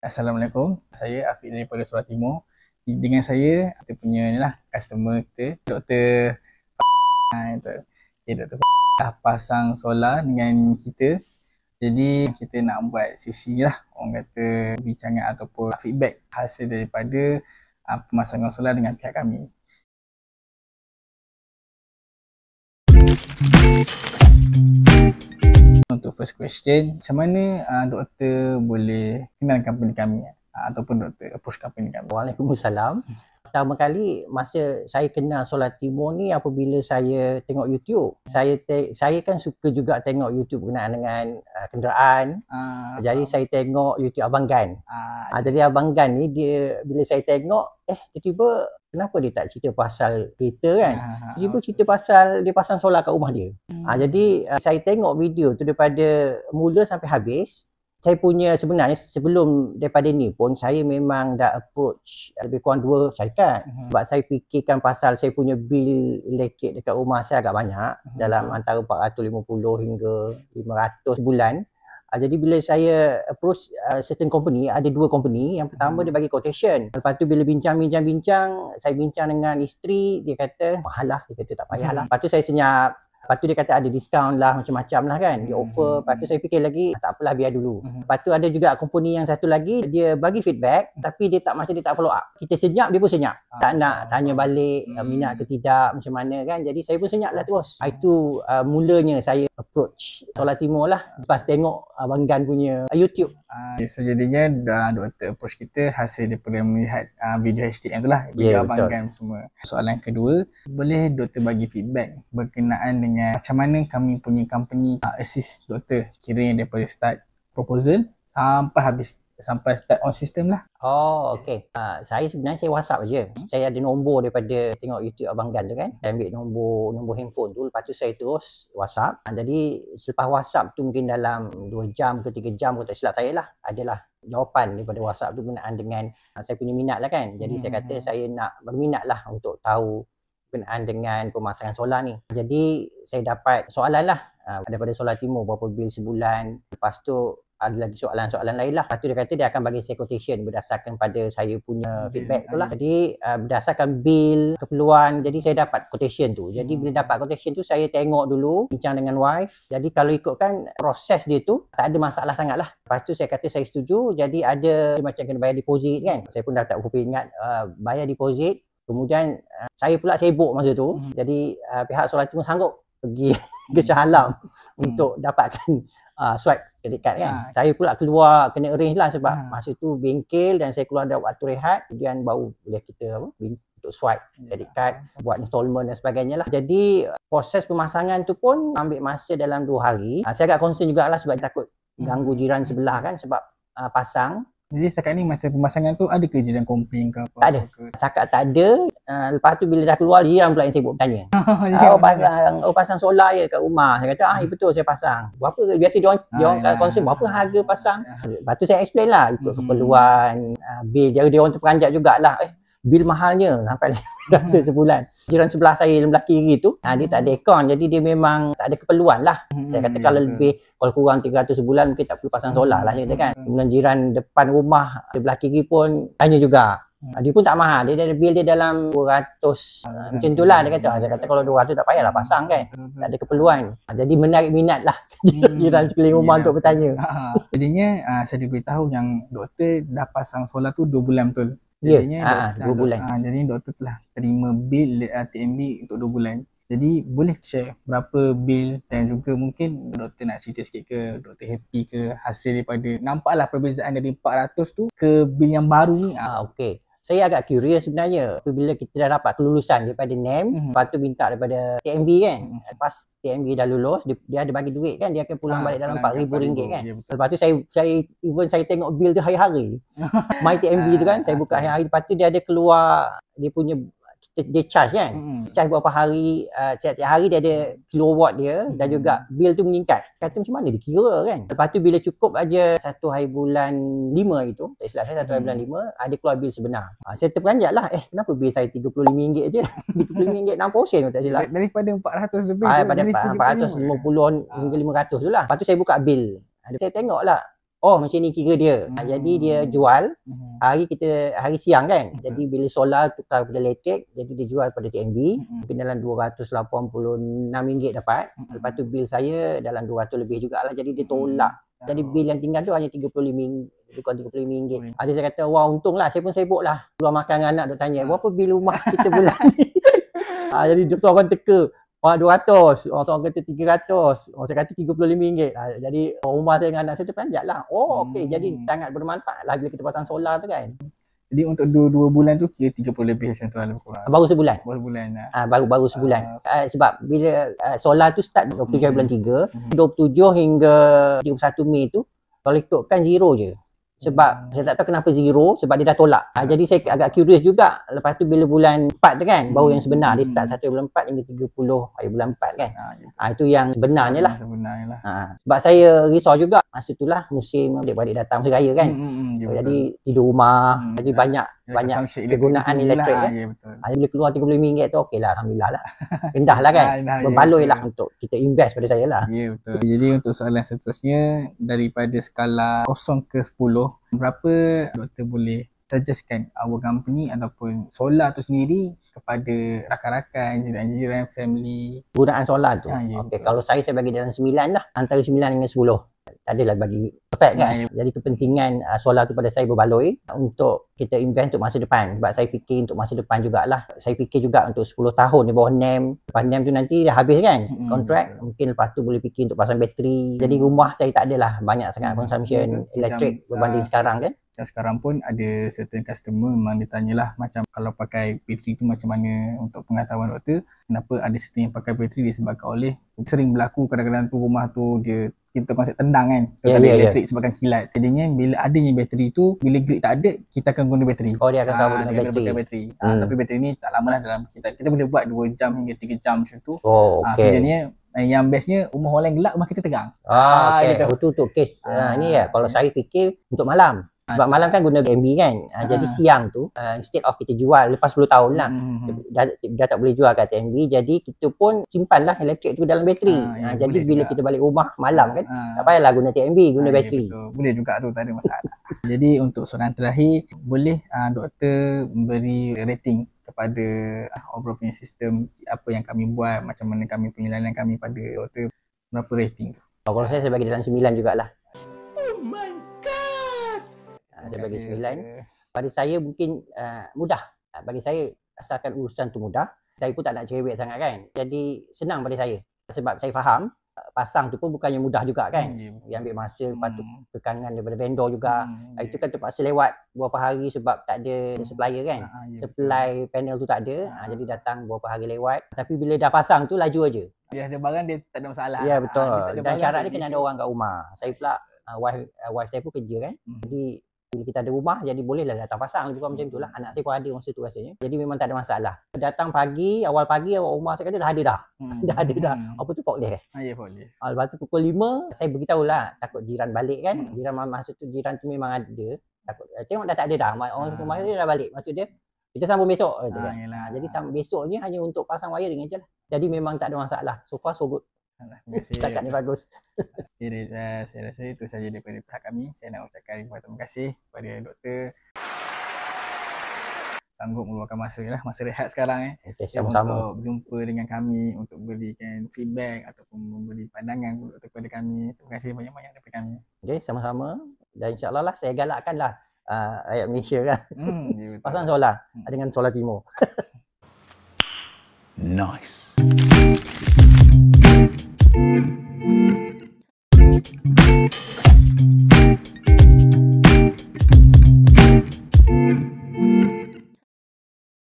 Assalamualaikum, saya Afiq daripada Surat Timur. Dengan saya, kita punya ni lah, customer kita, Dr. Okay, Dr. dah pasang solar dengan kita. Jadi, kita nak buat sesi lah, orang kata bincangan ataupun feedback hasil daripada pemasangan solar dengan pihak kami. Untuk first question, macam mana doktor boleh kenal company kami ataupun doktor approach company kami? Waalaikumsalam. Pertama kali masa saya kenal Solar Timur ni apabila saya tengok YouTube. Saya kan suka juga tengok YouTube berkenaan dengan kenderaan. Jadi saya tengok YouTube Abang Gan. Jadi Abang Gan ni dia bila saya tengok tiba-tiba kenapa dia tak cerita pasal kereta kan? Tiba-tiba cerita pasal dia pasang solar kat rumah dia. Jadi saya tengok video tu daripada mula sampai habis. Saya punya sebenarnya sebelum daripada ni pun saya memang dah approach lebih kurang 2 syarikat. Sebab saya fikirkan pasal saya punya bil elektrik dekat rumah saya agak banyak. Dalam antara 450 hingga 500 sebulan. Jadi bila saya approach certain company, ada 2 company. Yang pertama dia bagi quotation. Lepas tu bila bincang, saya bincang dengan isteri, dia kata mahal lah, dia kata tak payah lah. Lepas tu saya senyap. Lepas tu dia kata ada diskaun lah, macam-macam lah kan, dia offer. Lepas tu saya fikir lagi, tak apalah biar dulu. Lepas tu ada juga company yang satu lagi, dia bagi feedback tapi dia tak follow up. Kita senyap, dia pun senyap. Tak nak tanya balik minat ke tidak, macam mana kan. Jadi saya pun senyap lah terus. Itu mulanya saya approach Solar Timur lah, lepas tengok Abang Gan punya YouTube. So jadinya doktor approach kita hasil daripada melihat video HTM tu lah, video Abang Gan semua. Soalan kedua, boleh doktor bagi feedback berkenaan dengan macam mana kami punya company assist doktor, kiranya daripada start proposal sampai habis, sampai start on system lah. Okey. Saya sebenarnya saya WhatsApp je. Saya ada nombor daripada tengok YouTube Abang Gan tu kan. Saya ambil nombor handphone tu, lepas tu saya terus WhatsApp. Jadi selepas WhatsApp tu mungkin dalam 2 jam ke 3 jam, kalau tak silap saya lah, adalah jawapan daripada WhatsApp tu berkenaan dengan saya punya minat lah kan. Jadi saya kata saya nak berminat lah untuk tahu berkenaan dengan pemasangan solar ni. Jadi saya dapat soalan lah daripada Solar Timur, berapa bil sebulan. Lepas tu ada lagi soalan-soalan lain lah. Lepas tu dia kata dia akan bagi saya quotation berdasarkan pada saya punya feedback tu lah. Jadi berdasarkan bil, keperluan, jadi saya dapat quotation tu. Jadi bila dapat quotation tu saya tengok dulu, bincang dengan wife. Jadi kalau ikutkan proses dia tu tak ada masalah sangat lah. Lepas tu saya kata saya setuju. Jadi ada macam kena bayar deposit kan. Saya pun dah tak berapa ingat bayar deposit. Kemudian saya pula sibuk masa tu. Jadi pihak Solar Timur sanggup pergi ke Shah Alam untuk dapatkan swipe credit card kan. Saya pula keluar, kena arrange lah sebab masa tu bengkel dan saya keluar ada waktu rehat, kemudian baru boleh kita untuk swipe credit card, buat installment dan sebagainya lah. Jadi proses pemasangan tu pun ambil masa dalam 2 hari. Saya agak concern jugalah sebab takut ganggu jiran sebelah kan, sebab pasang. Jadi setakat ni masa pemasangan tu ada ke jiran komplain ke apa? Tak ada. Setakat tak ada. Lepas tu bila dah keluar, jiran pula yang sibuk bertanya. Pasang solar je kat rumah. Saya kata, betul saya pasang. Berapa? Biasa dia orang concern, berapa harga pasang? Lepas tu saya explain lah, ikut keperluan, bil. Jadi dia orang terperanjat jugalah. Bil mahalnya sampai 500 sebulan. Jiran sebelah saya, sebelah kiri tu, dia tak ada akaun. Jadi dia memang tak ada keperluan lah. Saya kata kalau lebih, kalau kurang 300 sebulan mungkin tak perlu pasang solar lah, saya kata kan. Kemudian jiran depan rumah sebelah kiri pun tanya juga. Dia pun tak mahal. Dia ada bil dia dalam 200 macam tu lah dia kata. Saya kata kalau 200 tak payahlah pasang kan. Tak ada keperluan. Jadi menarik minat lah jiran sekeliling rumah untuk bertanya. Jadinya saya diberitahu yang doktor dah pasang solar tu 2 bulan betul. Jadinya 2 bulan. Jadi doktor telah terima bil TMB untuk 2 bulan. Jadi boleh share berapa bil dan juga mungkin doktor nak cerita sikit ke, doktor happy ke hasil daripada nampaklah perbezaan dari 400 tu ke bil yang baru ni. Okey. Saya agak curious sebenarnya apabila kita dah dapat kelulusan daripada NEM, lepas tu minta daripada TMB kan. Lepas TMB dah lulus, dia ada bagi duit kan, dia akan pulang balik dalam RM4,000 kan. Ya, lepas tu saya tengok bil tu hari-hari. My TMB tu kan, saya buka hari-hari. Lepas tu dia ada keluar dia punya, dia charge kan. Charge berapa hari, setiap hari dia ada kilowatt dia dan juga bil tu meningkat. Kata macam mana dikira kan. Lepas tu bila cukup aja 1 hari bulan 5 itu, tak silap saya 1 hari bulan 5, ada keluar bil sebenar. Saya terperanjat lah, kenapa bil saya RM35 je? RM35 60% tak silap. Daripada 400 lebih. Daripada 450 hingga 500 tu lah. Lepas tu saya buka bil. Saya tengok lah oh macam ni kira dia. Jadi dia jual hari siang kan. Jadi bila solar tukar pada elektrik, jadi dia jual pada TNB. Mungkin dalam RM286 dapat. Lepas tu bil saya dalam 200 lebih jugalah. Jadi dia tolak. Jadi bil yang tinggal tu hanya RM35. Lebih kurang RM35. Ada saya kata, wah untunglah, saya pun sibuk lah. Keluar makan dengan anak, duk tanya, berapa bil rumah kita bulan ni? Jadi seorang teka, wah 200, seorang kata 300, saya kata RM35. Jadi rumah saya dengan anak saya terperanjat lah. Oh okey, jadi sangat bermanfaat lah bila kita pasang solar tu kan. Jadi untuk 2 bulan tu kira 30 lebih macam tu lah lebih kurang. Baru sebulan. Baru sebulan lah. Baru sebulan. Sebab bila solar tu start 27 bulan 3, 27 hingga 31 Mei tu, kalau ikutkan zero je. Sebab saya tak tahu kenapa zero, sebab dia dah tolak. Jadi saya agak curious juga. Lepas tu bila bulan 4 tu kan, baru yang sebenar. Dia start 1 bulan 4 hingga 30 hari bulan 4 kan. Itu yang sebenarnya lah. Sebab saya risau juga. Masa tu lah musim adik-adik datang masa raya kan. Jadi tidur rumah. Jadi banyak kegunaan elektrik kan. Bila keluar RM35 tu okey lah, alhamdulillah lah. Rendah lah kan. Berbaloi lah untuk kita invest pada saya lah. Ya betul. Jadi untuk soalan seterusnya, daripada skala 0 ke 10, berapa doktor boleh suggestkan our company ataupun solar tu sendiri kepada rakan-rakan, jiran-jiran, family? Gunaan solar tu. Okey, kalau saya bagi dalam 9 lah. Antara 9 dengan 10. Tak adalah bagi perfect kan. Jadi kepentingan solar tu pada saya berbaloi untuk kita invest untuk masa depan. Sebab saya fikir untuk masa depan jugalah. Saya fikir juga untuk 10 tahun di bawah NEM. Lepas NEM tu nanti dah habis kan kontrak. Mungkin lepas tu boleh fikir untuk pasang bateri. Jadi rumah saya tak adalah banyak sangat consumption elektrik berbanding sekarang kan. Macam sekarang pun ada certain customer memang dia tanyalah macam kalau pakai bateri tu macam mana. Untuk pengetahuan doktor, kenapa ada certain yang pakai bateri disebabkan oleh sering berlaku kadang-kadang tu rumah tu dia kita konsep tendang kan, elektrik sebabkan kilat. Jadinya bila adanya bateri tu, bila grid tak ada, kita akan guna bateri. Oh, dia akan guna bateri. Tapi bateri ni tak lama lah dalam kita boleh buat 2 jam hingga 3 jam macam tu. Oh, okey. So jadinya yang bestnya rumah orang gelap, rumah kita terang. Okey. Itu untuk kes ni ya. Kalau saya fikir untuk malam. Sebab malam kan guna BNB kan. Jadi siang tu instead of kita jual lepas 10 tahun lah. Dah tak boleh jual kat TNB. Jadi kita pun simpanlah elektrik tu dalam bateri. Jadi bila kita balik rumah malam kan, tak payahlah guna TNB, guna bateri. Betul. Boleh juga tu, tak ada masalah. Jadi untuk soalan terakhir, boleh doktor beri rating kepada overall punya sistem, apa yang kami buat, macam mana kami penilaian kami pada doktor, berapa rating tu? Kalau saya bagi dalam 9 jugalah. Saya bagi 9. Pada saya mungkin mudah. Bagi saya asalkan urusan tu mudah. Saya pun tak nak cerewet sangat kan. Jadi senang pada saya. Sebab saya faham pasang tu pun bukannya mudah juga kan. Dia ambil masa, lepas tu tekangan daripada vendor juga. Itu kan terpaksa lewat beberapa hari sebab tak ada supplier kan. Supply panel tu tak ada. Jadi datang beberapa hari lewat. Tapi bila dah pasang tu laju aja. Dia ada barang dia tak ada masalah. Ya betul. Dan syarat dia kena ada orang kat rumah. Saya pula wife saya pun kerja kan. Jadi bila kita ada rumah, jadi bolehlah datang pasang. Lebih kurang macam itulah. Anak saya pun ada masa tu rasanya. Jadi memang tak ada masalah. Datang pagi, awal pagi, awal rumah saya kata dah ada dah. Dah ada dah. Apa tu forklift? Ya, forklift. Lepas tu pukul 5, saya beritahu lah. Takut jiran balik kan. Jiran masa tu, jiran tu memang ada. Takut. Tengok dah tak ada dah. Orang rumah saya dah balik. Maksud dia, kita sambung besok. Jadi besoknya hanya untuk pasang wiring je lah. Jadi memang tak ada masalah. So far so good. Setakat ni bagus. Saya rasa itu saja daripada pihak kami. Saya nak ucapkan terima kasih kepada doktor sanggup meluangkan masa lah, masa rehat sekarang sama-sama untuk berjumpa dengan kami, untuk berikan feedback ataupun memberi pandangan kepada kami. Terima kasih banyak-banyak daripada kami. Okey, sama-sama. Dan insya-Allah lah saya galakkanlah rakyat Malaysia kan. Pasang solar dengan Solar Timur. Nice.